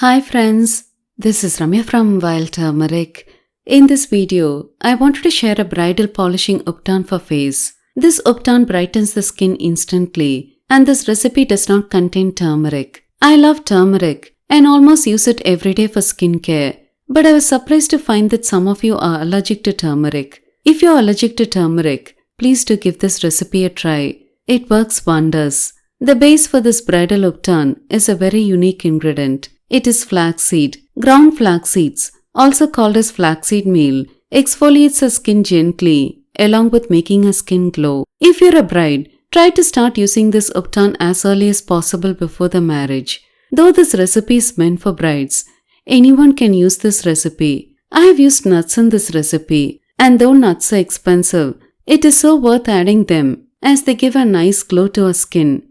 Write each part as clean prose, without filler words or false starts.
Hi friends, this is Ramya from Wild Turmeric. In this video, I wanted to share a bridal polishing Ubtan for face. This Ubtan brightens the skin instantly, and this recipe does not contain turmeric. I love turmeric and almost use it every day for skincare, but I was surprised to find that some of you are allergic to turmeric. If you are allergic to turmeric, please do give this recipe a try. It works wonders. The base for this bridal Ubtan is a very unique ingredient. It is flaxseed. Ground flax seeds, also called as flaxseed meal, exfoliates the skin gently along with making a skin glow. If you're a bride, try to start using this Ubtan as early as possible before the marriage. Though this recipe is meant for brides, anyone can use this recipe. I have used nuts in this recipe, and though nuts are expensive, it is so worth adding them as they give a nice glow to our skin.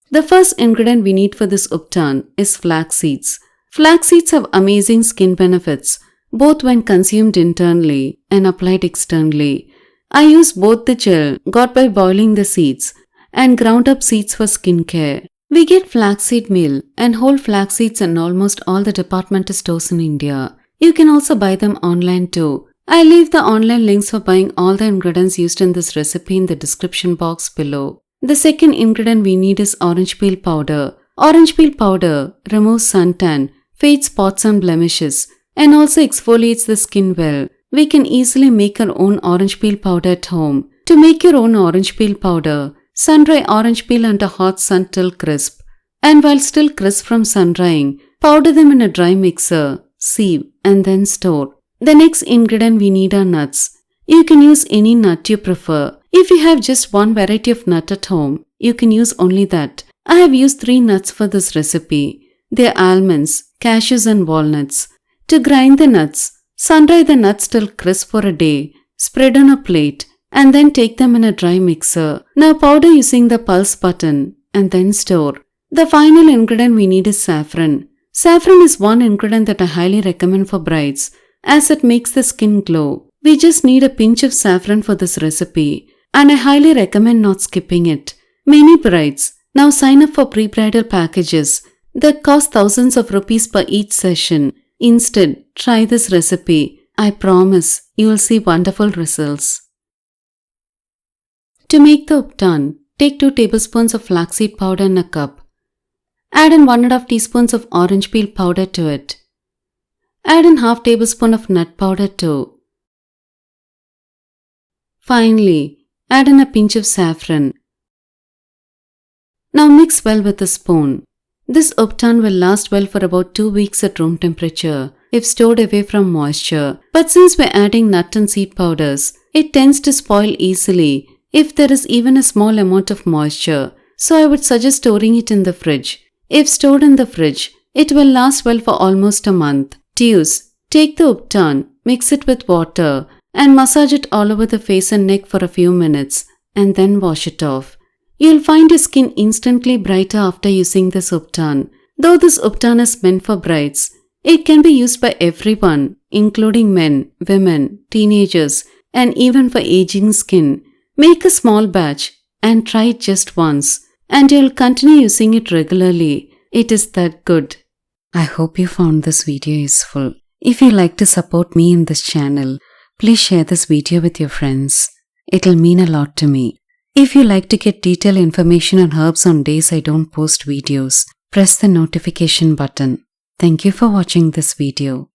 The first ingredient we need for this Ubtan is flax seeds. Flax seeds have amazing skin benefits, both when consumed internally and applied externally. I use both the gel got by boiling the seeds and ground up seeds for skincare. We get flaxseed meal and whole flax seeds in almost all the departmental stores in India. You can also buy them online too. I leave the online links for buying all the ingredients used in this recipe in the description box below. The second ingredient we need is orange peel powder. Orange peel powder removes suntan, fades spots and blemishes, and also exfoliates the skin well. We can easily make our own orange peel powder at home. To make your own orange peel powder, sun-dry orange peel under hot sun till crisp. And while still crisp from sun-drying, powder them in a dry mixer, sieve, and then store. The next ingredient we need are nuts. You can use any nut you prefer. If you have just one variety of nut at home, you can use only that. I have used 3 nuts for this recipe. They are almonds, cashews and walnuts. To grind the nuts, sun-dry the nuts till crisp for a day, spread on a plate, and then take them in a dry mixer. Now powder using the pulse button and then store. The final ingredient we need is saffron. Saffron is one ingredient that I highly recommend for brides as it makes the skin glow. We just need a pinch of saffron for this recipe, and I highly recommend not skipping it. Many brides now sign up for pre-bridal packages that cost thousands of rupees per each session. Instead, try this recipe. I promise you will see wonderful results. To make the Ubtan, take 2 tablespoons of flaxseed powder in a cup. Add in 1½ teaspoons of orange peel powder to it. Add in ½ tablespoon of nut powder too. Finally, add in a pinch of saffron. Now mix well with a spoon. This Ubtan will last well for about 2 weeks at room temperature if stored away from moisture. But since we're adding nut and seed powders, it tends to spoil easily if there is even a small amount of moisture. So I would suggest storing it in the fridge. If stored in the fridge, it will last well for almost a month. To use, take the Ubtan, mix it with water, and massage it all over the face and neck for a few minutes, and then wash it off. You'll find your skin instantly brighter after using this Ubtan. Though this Ubtan is meant for brides, it can be used by everyone, including men, women, teenagers, and even for aging skin. Make a small batch and try it just once, and you'll continue using it regularly. It is that good. I hope you found this video useful. If you like to support me in this channel, please share this video with your friends. It'll mean a lot to me. If you like to get detailed information on herbs on days I don't post videos, press the notification button. Thank you for watching this video.